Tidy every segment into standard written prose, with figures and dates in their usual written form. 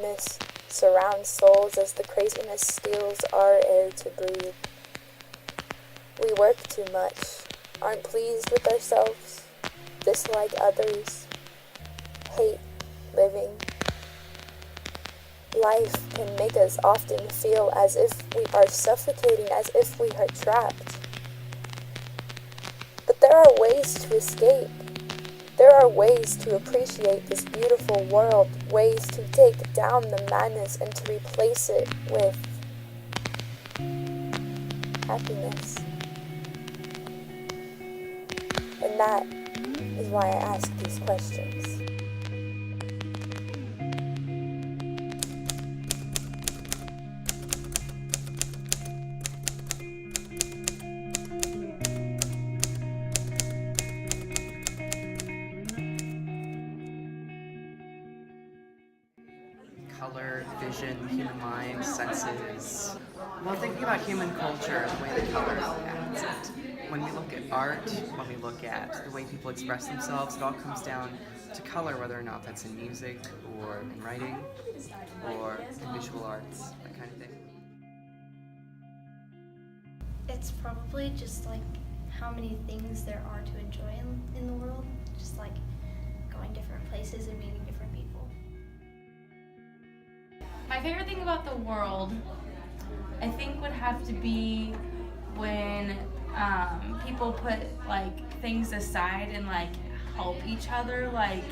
darkness surrounds souls as the craziness steals our air to breathe. We work too much, aren't pleased with ourselves, dislike others, hate living. Life can make us often feel as if we are suffocating, as if we are trapped. But there are ways to escape. There are ways to appreciate this beautiful world, ways to take down the madness and to replace it with happiness. And that is why I ask these questions. Color, vision, human mind, senses. Well, thinking about human culture, the way the color impacts it. When we look at art, when we look at the way people express themselves, it all comes down to color, whether or not that's in music or in writing or in visual arts, that kind of thing. It's probably just like how many things there are to enjoy in the world, just like going different places and meeting different people. My favorite thing about the world, I think, would have to be when people put like things aside and like help each other. Like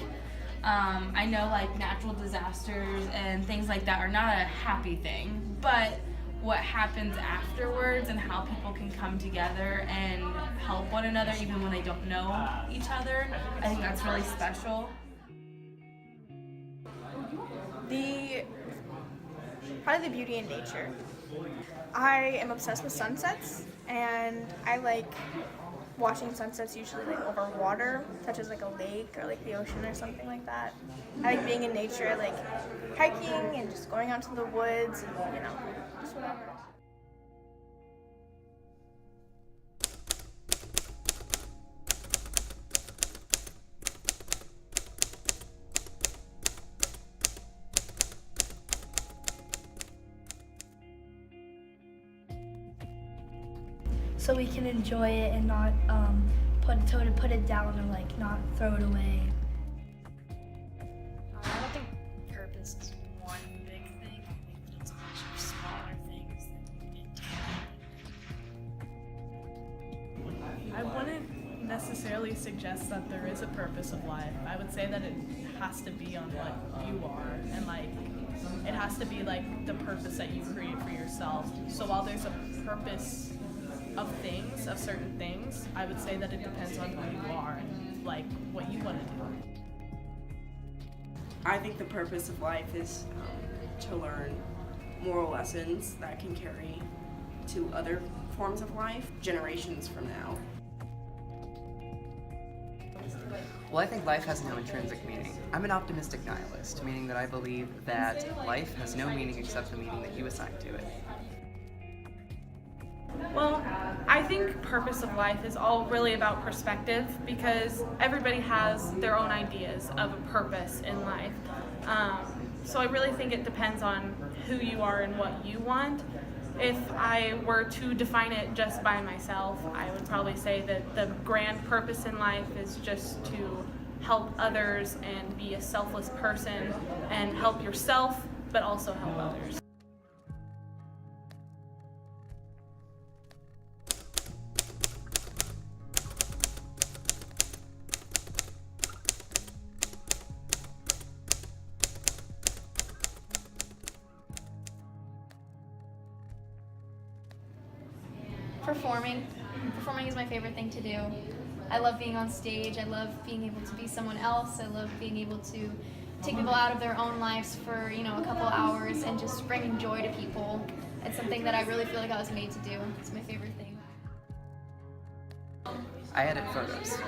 I know like natural disasters and things like that are not a happy thing, but what happens afterwards and how people can come together and help one another even when they don't know each other, I think that's really special. Probably the beauty in nature. I am obsessed with sunsets, and I like watching sunsets usually like over water, such as like a lake or like the ocean or something like that. I like being in nature, I like hiking and just going out to the woods and, just whatever. So we can enjoy it and not put it down or like not throw it away. I don't think purpose is one big thing. I think that it's a bunch of smaller things that you can I wouldn't necessarily suggest that there is a purpose of life. I would say that it has to be on what you are, and like it has to be like the purpose that you create for yourself. So while there's a purpose of things, of certain things, I would say that it depends on who you are and like what you want to do. I think the purpose of life is to learn moral lessons that can carry to other forms of life, generations from now. Well, I think life has no intrinsic meaning. I'm an optimistic nihilist, meaning that I believe that life has no meaning except the meaning that you assign to it. Well, I think purpose of life is all really about perspective, because everybody has their own ideas of a purpose in life. So I really think it depends on who you are and what you want. If I were to define it just by myself, I would probably say that the grand purpose in life is just to help others and be a selfless person and help yourself, but also help others. Performing is my favorite thing to do. I love being on stage. I love being able to be someone else. I love being able to take people out of their own lives for, a couple hours and just bringing joy to people. It's something that I really feel like I was made to do. It's my favorite thing. I edit photos.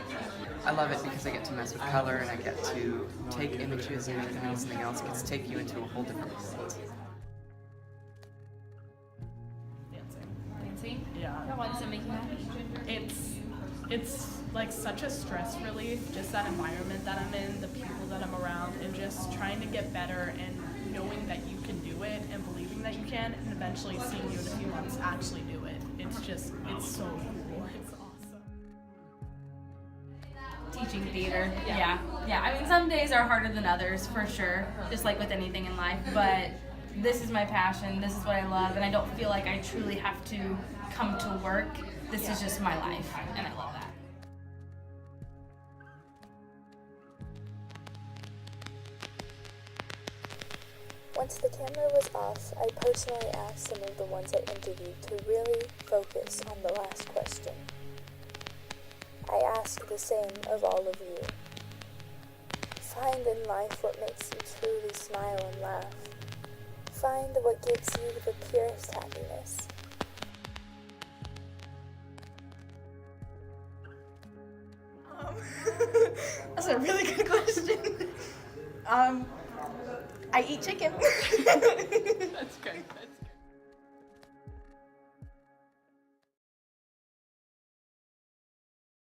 I love it because I get to mess with color and I get to take images and make them into something else. It gets to take you into a whole different world. Dancing? Yeah. Why does it make you happy? It's like such a stress relief, just that environment that I'm in, the people that I'm around, and just trying to get better and knowing that you can do it and believing that you can, and eventually seeing you in a few months actually do it. It's so cool. It's awesome. Teaching theater. Yeah. I mean, some days are harder than others, for sure, just like with anything in life, but this is my passion, this is what I love, and I don't feel like I truly have to come to work. This is just my life, and I love that. Once the camera was off, I personally asked some of the ones I interviewed to really focus on the last question. I ask the same of all of you. Find in life what makes you truly smile and laugh. Find what gives you the purest happiness. That's a really good question. I eat chicken. That's great.